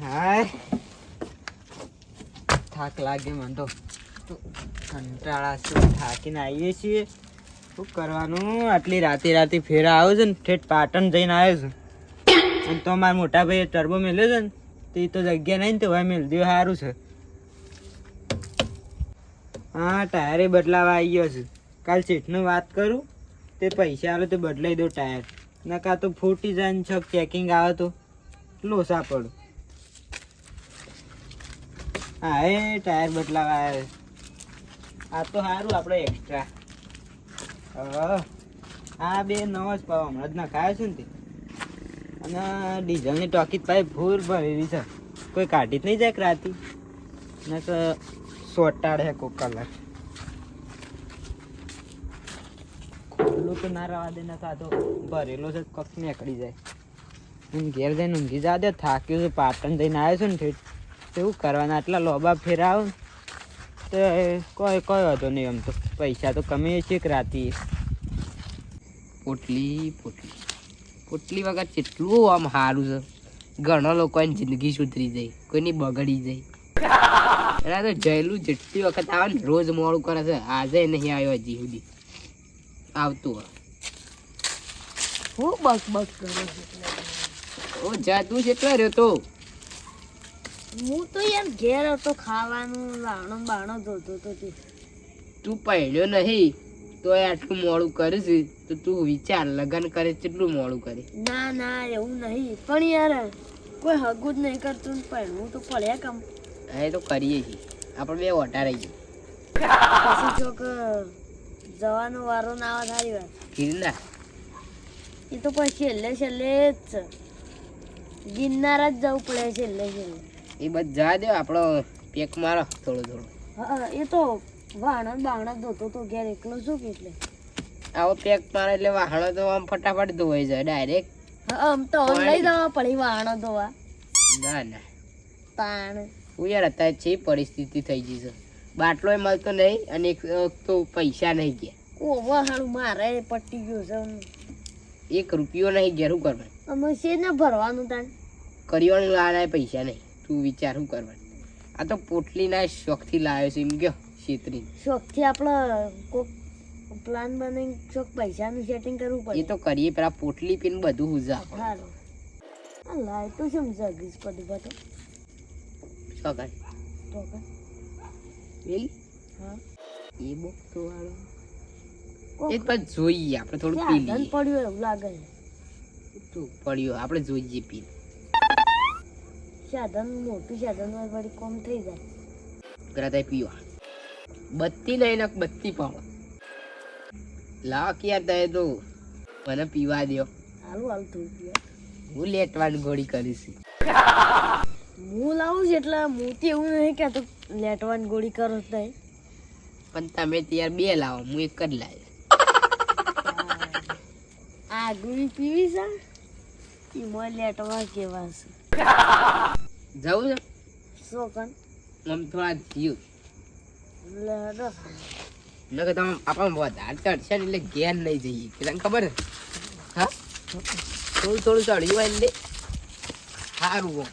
હાય થાક લાગે મને તો કંટાળા છે. થાકીને આવીએ છીએ. શું કરવાનું? આટલી રાતે ફેરા આવ્યો છે ને, ઠેઠ પાટણ જઈને આવ્યો છું. અને તો મારા મોટા ભાઈ ટર્બો મેલ્યો છે ને, તે તો જગ્યા નહીં ને, તો ભાઈ મેળ દે સારું છે. હા, ટાયરે બદલાવા આવી ગયો છે. કાલ ચેટનું વાત કરું, તે પૈસા આવે તો બદલાઈ દો ટાયર. નકા તો ફૂટી જાય ને છક ચેકિંગ આવે તો લોસા પડું. હા, એ ટાયર બદલાવા આવે. આ તો સારું આપણે એક્સ્ટ્રા. હા, બે નવો જ પાવ હમણાં જ નખાયો છે ને તે. અને ડીઝલની ટોકી પાઇપ ફૂલ ભરેલી છે. કોઈ કાઢી જ નહીં જાય રાતી ને તો સોટાડે કોક કલાક. ખુલ્લું તો ના રવા દે ને, કાં તો ભરેલો છે કક નીકળી જાય. હું ઘેર જઈને ઊંઘી જા દે. થાક્યું છે, પાટણ જઈને આવ્યો છું ને ઠેઠ. એવું કરવાના આટલા લોબા ફેરાવ તો કોઈ વાંધો નહીં. આમ તો પૈસા તો કમીએ છીએ કે રાતી. પોટલી વગર કેટલું આમ સારું છે. ઘણા લોકોની જિંદગી સુધરી જાય, કોઈની બગડી જાય. એના તો જયલું જેટલી વખત આવે ને રોજ મોડું કરે છે. આજે નહીં આવ્યો હજી સુધી. આવતું હું બક કરું છું. જાતું જેટલા રહ્યો તો હું તો યાર ઘેર હતો, ખાવાનું લાણો બાણો જોતો તો. તું પહેર્યો નહીં તો આટલું મોડું કરે છે તો તું વિચાર, લગન કરે કેટલું મોડું કરે. ના એવું નહીં, પણ યાર કોઈ હગું જ નહીં કરતું ને પહેરવું તો પડ્યા કામ. હા, એ તો કરીએ છીએ આપણે બે ઓટા રહી ગઈ. પછી ચોક જવાનો વારો ના આવે સારી વાત. ગિરનાર એ તો પછી છેલ્લે જ છે. ગિરનાર જ જવું પડે છેલ્લે. એ બધા દે આપણો પેક મારો થોડો. હા, એ તો વાહણ બાહણ ધોતો તો ઘેર એકલો શું કે એટલે આવો પેક મારે એટલે વાહણો તો આમ ફટાફટ ધોવાઈ જાય ડાયરેક્ટ. આમ તો લઈ જવા પડી વાહણ ધોવા. ના તાણ હું યાર અત્યારે છે પરિસ્થિતિ થઈ ગઈ છે. બાટલો મળતો નહીં અને એક તો પૈસા નહીં ગયા. ઓ વાહણ મારે પટી ગયું છે. 1 રૂપિયો નહીં ગયા. શું કરવાનું? અમે છે ને ભરવાનું તાણ કરિયાણું લાવવાના પૈસા નહીં. તું વિચાર શું કરવાનું? આ તો પોટલીના શોખથી લાવ્યો છે એમ ગયો છેતરી. શોખથી આપણે કોક પ્લાન બનાવીને શોખ પૈસાનું સેટિંગ કરવું એ પડે. તો કરીએ પેલા પોટલી પીને બધું હુજા સારું. આ લાઈટો છે જગીશ પડી બધો શું કર તો કર. પેલી હા, એ બોક્તો વાળો કોક એ તો જોઈએ આપણે થોડું પી સાધન લઈએ. પડ્યું એવું લાગે છે. તું પડ્યો આપણે જોઈએ પી. સાધન મોટું સાધન હોય વળી કોમ થઈ જાય. કરાતા પીવા બત્તી નહીં ને બત્તી પાડો લાવ કે યાર તમે તો મને પીવા દો. હારું થોડું પીવા. હું લેટવાની ગોળી કરીશ. હું લાવું છું એટલે હું તો એવું નહીં કહેતો લેટવાની ગોળી કરો જ નહીં. પણ તમે ત્યાર 2 લાવો, હું 1 જ લાવ્યો. આ ગોળી પીવી છે એમાં લેટવા કેવા છે. જવું છે શું કન આમ થોડા જીવ લેડો. ન કે તમે આપણને વધારે ચડશે ને એટલે ઘેર નહીં જઈએ. તને ખબર ને? હા, થોડું ચડ્યું હોય એટલે સારું.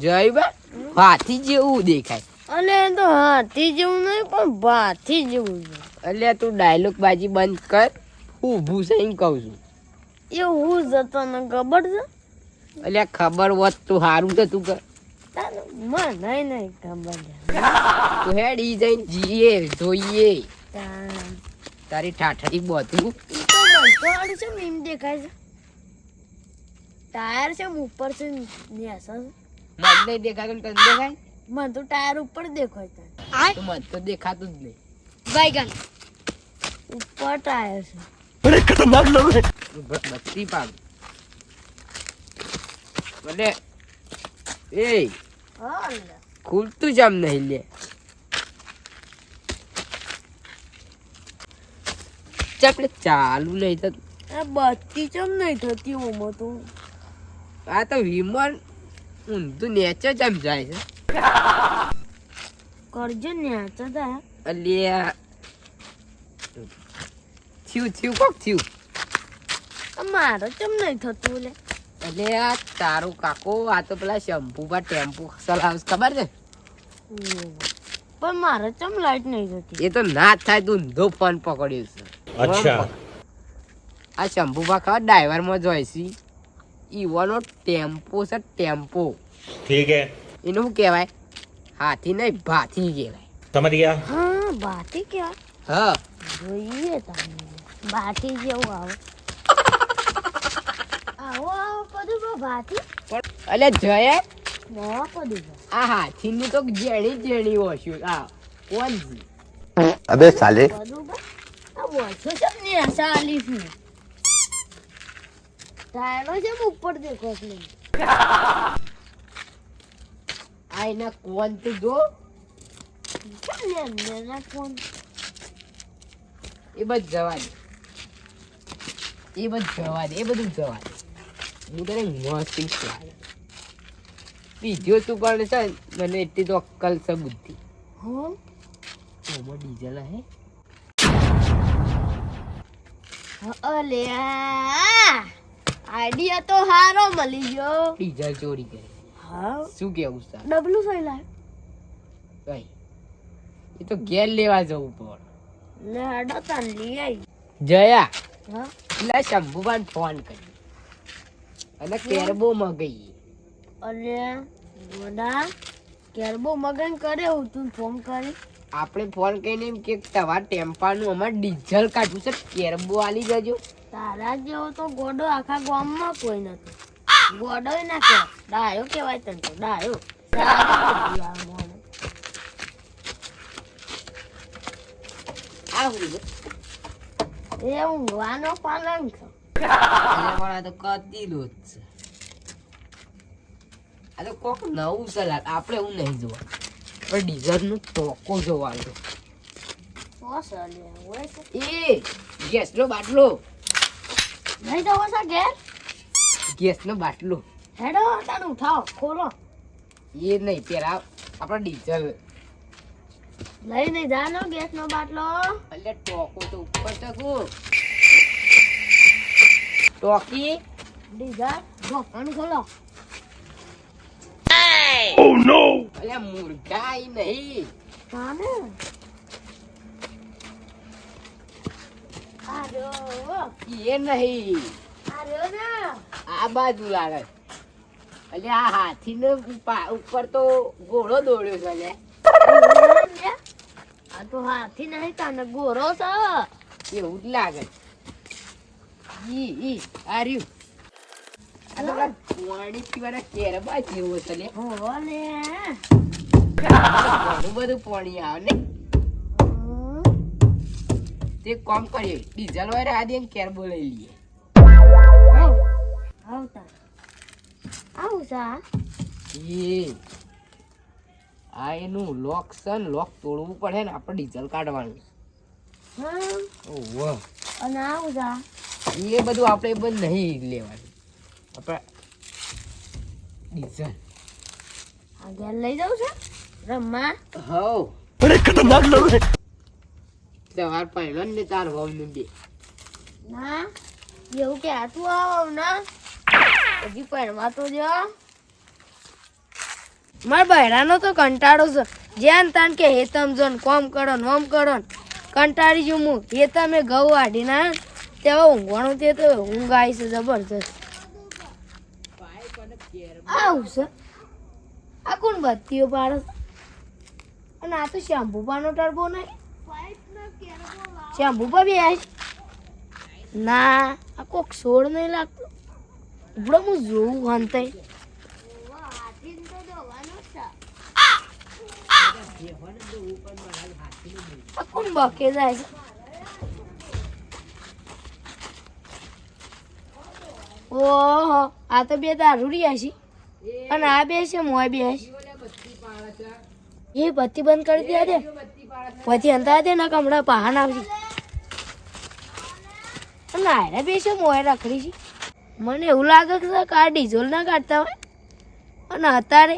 જય બા હાથી જેવું દેખાય. અને એ તો હાથી જેવું નહીં પણ ભાથી જેવું છે. એટલે તું ડાયલોગ બાજી બંધ કર. હું ઊભું છે એમ કહું છું. એ હું જતો ને ખબર છે એટલે ખબર હોત તું સારું તો તું કર. મને નહીં ખબર છે. તું હેડ ઈ જઈને જીએ જોઈએ તાણ. તારી ઠાઠરી બધું. ઈ તો બંધવાળી છે ને એમ દેખાય છે. ટાયર છે એમ ઉપર છે નેસા છે. મને નહીં દેખાતું ને તને દેખાય? મને તો ટાયર ઉપર દેખાય છે. તો મને તો દેખાતું જ નહીં. બાઈગન ઉપર ટાયર છે. બત્તી પાડ એટલે એ હા ખુલતું જમ નહીં લે. આપણે ચાલુ નહીં થતું. આ બત્તી ચમ નહીં થતી ઓમાં તો. આ તો વિમન ઊંધું નેચે જમ જાય છે. કરજો ને ચદા. અલ્યા થયું કોક થયું. મારે ચમ નહીં થતું લે. એટલે આ તારું કાકો આ તો પેલા શેમ્પુ પર ટેમ્પુ ચલાવે ખબર છે પણ મારે ચમ લાઈટ નહીં જતી એ તો ના થાય તું ઊંધો ફોન પકડ્યો છે अच्छा આ શંભુ બા ખબર ડ્રાઈવરમાં જોઈશી ઈવાનો ટેમ્પો છે ટેમ્પો ठीक है એનું શું કહેવાય હાથી નહીં ભાથી કહેવાય समझ गया હા બાટી ક્યાં હા જોઈએ તમે બાટી જેવું આવે આવો આવો પદુભા બાટી એટલે જય ના પદુભા આ હાથીની તો જેણી જેણી હોશું આ કોણ છે अबे साले પદુભા આ વર્ષો છે ને 40 ની ટાયરો છે ઉપર દેખો છે આ એના કોણ તો જો ને ના કોણ એ બધું જવા દે એ બધું જવા દે એ બધું જવા દે હું તને મસ્તી લાગે બીજો તું પણ છે મને એટલી તો અક્કલ છે બુદ્ધિ હા ઓમાં ડીઝલ હે અલે આઈડિયા તો હારો મળી ગયો ડીઝલ ચોરી કરે હા શું કેવું છે ડબલું થઈ લાય કઈ એ તો ઘેર લેવા જવું પડે લે હાડો તાન લઈ આવી જયા હા એટલે શંભુબાન ફોન કરી અને કેરબો મગઈ અલે ગોડા કેરબો મગન કરે હું તું ફોન કરી આપણે ફોન કરીને એમ કે તમારા ટેમ્પાનું અમારે ડીઝલ કાઢવું છે કેરબો આલી જજો તારા જેવો તો ગોડો આખા ગામમાં કોઈ નથી ગોડો ના કે ડાયો કેવાય તને તો ડાયો આ હું છે? એ ઊંઘવાનો પલંગ છે એટલે પણ આ તો કતીલો જ છે આ તો કોક નવું છે લાગ આપણે એવું નહીં જોવા પણ ડીઝલનું ટોકો જોવાનું શું છે લે હોય છે એ ગેસનો બાટલો નહીં જવો છે ઘેર ગેસનો બાટલો હેડો તાન ઉઠાવો ખોલો એ નહીં પેલા આપણે ડીઝલ લઈ નહીં જાનો ગેસ નો બાટલો એટલે ટોકો તો ઉપર ટકો ટોકી ડીઝલ ઢોકણ ખોલો એટલે મૂર્ખા ઈ નહીં કાને આર્યો એ નહીં આર્યો ને આ બાજુ લાગે એટલે આ હાથીને ઉપર તો ઘોડો દોડ્યો છે લે આ તો હાથી નહીં તાને ગોરો છે એવું જ લાગે ઈ આ રહ્યું આ તો પેલા પાણી પીવાના કેરબા જેવો છે લે હો ને ઘણું બધું પાણી આવે ને તે કામ કરીએ ડીઝલ વાળા આ દે કેરબો લઈ લઈએ આવતા આવું સા એ આ એનું લોક છે ને લોક તોડવું પડે ને આપણે ડીઝલ કાઢવાનું હા ઓહો અને આવું સા એ બધું આપણે બંધ નહીં લેવાનું આપણે ડીઝલ આ ઘેર લઈ જાઉં છે રમવા હવ બડે ખતરનાક લોગ હે સવાર પહેલો ને ચાર વાવનું બે ના એવું કે આટલું આવો ના હજી પહેરવા તો જો મારા બહેરાનો તો કંટાળો છે જ્યાં તાન કે હેતમ જોન કોમ કરો ને ઓમ કરો ને કંટાળી જુ હું હેતમે ઘઉં વાઢી ના તેવા ઊંઘવાનું તે તો ઊંઘ આવી છે જબરજસ્ત આવું છે આ કોણ બત્તીઓ પાડે છે અને આ તો શેમ્પૂપાનો ટરબો નહીં શેમ્પૂપા બી આવી ના આ કોક સોડ નહીં લાગતો ઉપડો હું જોઉં હંતાઈ આ કોણ બકે જાય છે ઓહો આ તો બે દારૂડિયા છે અને આ બે છે મોય બે છે એ બત્તી બંધ કરી દે દે પછી અંતા દે ના કમડા પહાણ આવશે અને આયરા બે છે મોય રખડી છે મને એવું લાગે છે કે આ ડીઝલ ના કાઢતા હોય અને અત્યારે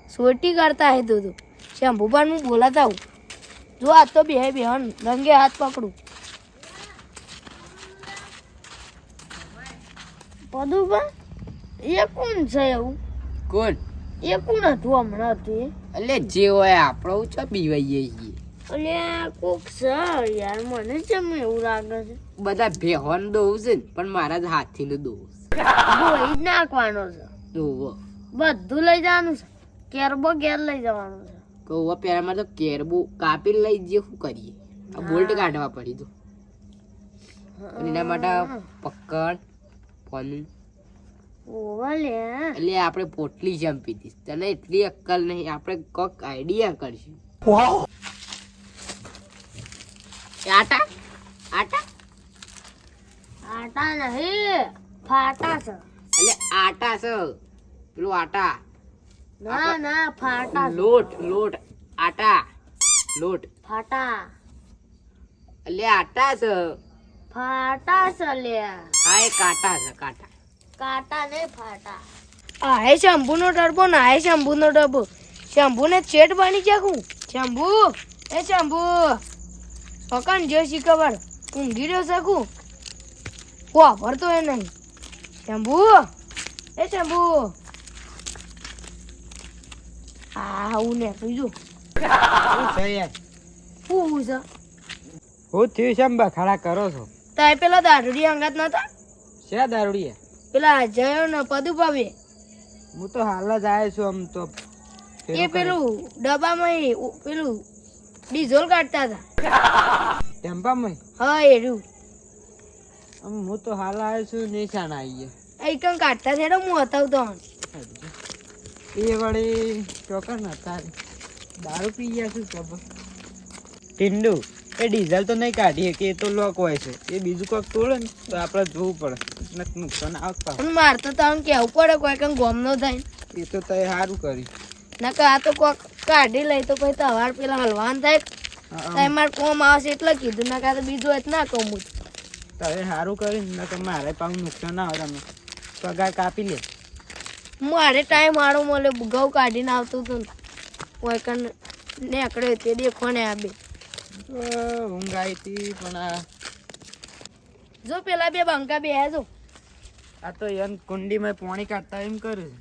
સોટી કરતા હે તું શેમ્પૂ હું બોલાતા હું જો આ તો બે રંગે હાથ પકડું પદું એ કોણ છે એવું? કોણ? એ કોણ હતું હમણાં હતું એ? એટલે જે હોય આપણો છો બીવાઈએ છીએ. અલ્યા કોક છે યાર, મને કેમ એવું લાગે છે? બધા ભેહોન દોવું છે ને, પણ મારા જ હાથીનું દોવું ધોઈ જ નાખવાનો છે. દોવો બધું લઈ જવાનું છે. કેરબો ઘેર લઈ જવાનું છે. કહું પેલામાં તો કેરબુ કાપીને લઈ જઈએ. શું કરીએ? આ બોલ્ટ કાઢવા પડી તો એના માટે પકડ ફોન. ઓલે એટલે આપણે પોટલી જંપી હતી. તને એટલી અક્કલ નહીં. આપણે કોક આઈડિયા કરશું. આટા આટા આટા નહીં, ફાટા છે. એટલે આટા છે પેલું આટા. ના ના ફાટા છે. લોટ લોટ આટા લોટ. ફાટા એટલે આટા છે. ફાટા છે લ્યા. હા એ કાંટા છે કાંટા. કાટા ને ફાટા. આ હે શંભુ નો ટર્બો ના હે શંભુ નો ટર્બો. શંભુ ને ચેટ બની જાકું. શંભુ એ શંભુ પકડ જો શી ખબર ઊંઘી રહ્યો શકું વાપરતો એ નહીં. શંભુ એ શંભુ હા હું ને બીજું શું છે યાર? શું છે? હું થયું છે? બખાડા કરો છો? તાય પેલા દારૂડી અંગાત નતા? શા દારૂડિયા? પેલા જયો ને પદુભાવે હું તો હાલ જ આવ્યો છું. આમ તો એ પેલું ડબ્બામાં પેલું ડીઝલ કાઢતા હતા. ટેમ્પામાં હા એ રહ્યું. હું તો હાલ આવ્યો છું. નિશાન આવીએ એકમ કાઢતા છે હું હતાવતો. એ વળી ચોકન હતા. દારૂ પી ગયા શું ખબર? ટીંડુ એ ડીઝલ તો નહીં કાઢીએ કે એ તો લોક હોય છે. એ બીજું કોઈક તોડે ને તો આપણે જોવું પડે. નુકસાન આવતા પણ મારતો તમને કેવું પડે કોઈ કઈ ગોમ નો થાય. એ તો તે સારું કર્યું. નકર આ તો કોક કાઢી લઈ તો પછી તવાર પેલા હલવાન થાય. તાય મારે કોમ આવશે એટલે કીધું. નકર તો બીજું હોય તો ના કહું હું. તારે સારું કર્યું ને કે મારે પાછું નુકસાન ના આવે. તમે પગાર કાપી લે. મારે ટાઈમ મારો મળે ઘઉં કાઢીને આવતું હતું ને કોઈ કણ નીકળ્યો તે દેખો ને આ બે ઊંઘ આવી હતી પણ આ જો પેલા બે બંકા બે જો આ તો યન કુંડીમાં પાણી કાઢતા એમ કરે છે.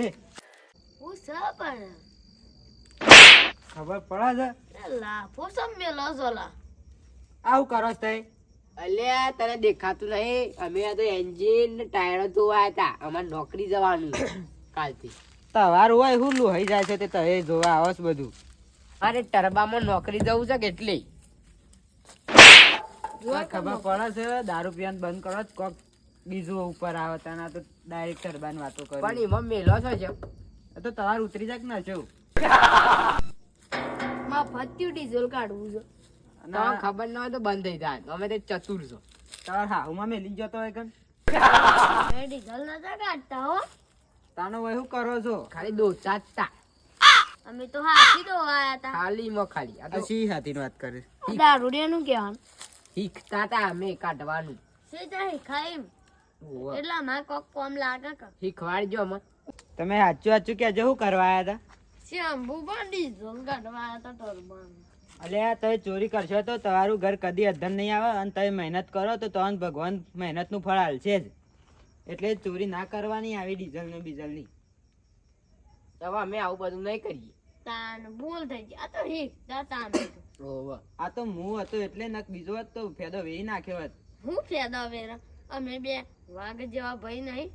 એ હું સ પણ ખબર પડે છે? લાફો સમ મેલો સોલા આવું કરો તે? અલ્યા તને દેખાતું નહીં. અમે આ તો એન્જિન ટાયરો જોવા હતા. અમારે નોકરી જવાનું કાલથી. તવાર હોય હું લોહી જાય છે તે તમે જોવા આવો છો બધું. અરે ટરબામાં નોકરી જવું છે કેટલી ખબર પડે છે? દારૂ પીવાનું બંધ કરો જ કોક બીજું ઉપર આવે તને તો ડાયરેક્ટ ટરબાન વાતો કરે. પણ એમાં મેલો છે. તો તવાર ઉતરી જાય ના છો? માં ફત્યું ડીઝલ કાઢવું છે. તમને ખબર ના હોય તો બંધ થઈ જાય. અમે તે ચતુર છો. તવાર હાઉમાં મેલી જતો હોય કન એ ડીઝલ નતા કાઢતા હો. તાનો હોય શું કરો છો? ખાલી દોચા જ તા. અમે તો હાથી તો આયા હતા. ખાલી માં ખાલી આ તો શી હાથી વાત કરે? દારૂડિયાનું કહેવાનું શીખતા તા અમે કાઢવાનું. સીધા શીખાય એમ. ઓહો. એટલે અમારે કોક કોમ લાગે કે શીખવાડજો અમે. તમે સાચું સાચું કહેજો શું કરવા આવ્યા હતા? શેમ્પુ પણ ડીઝલ કાઢવા આયા હતા ટર્બાન. અલ્યા તમે ચોરી કરશો તો તમારું ઘર કદી અધન નહીં આવે અને તમે મહેનત કરો તો તમને ભગવાન મહેનતનું ફળ હાલશે જ. એટલે ચોરી ના કરવાની આવી ડીઝલ ને બીઝલની. હવે અમે આવું બધું નહીં કરીએ. તાન ભૂલ થઈ ગઈ. આ તો શીખતા તાને ઓહો. આ તો હું હતો એટલે નક બીજો હોત તો ફેદો વેરી નાખ્યો હોત. હું ફેદા વેરા અમે બે વાઘ જેવા ભાઈ નહીં.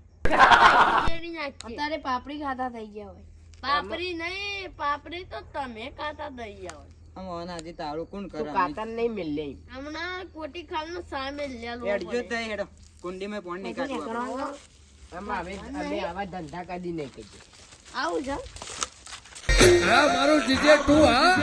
અત્યારે પાપડી ખાતા થઈ ગયા હોય. પાપડી નહીં, પાપડી તો તમે ખાતા થઈ ગયા હોય. આમ અનાજી તારું કોણ તું કરે? કાતર નહીં મિલે. હમણાં કોટી ખાલ નો સામે હેડજો તો હેડો કુંડીમાં પાણી કાઢવા. અમે આવા ધંધા કદી નહીં કરીએ. આવું છે. મારું જીજે તું હા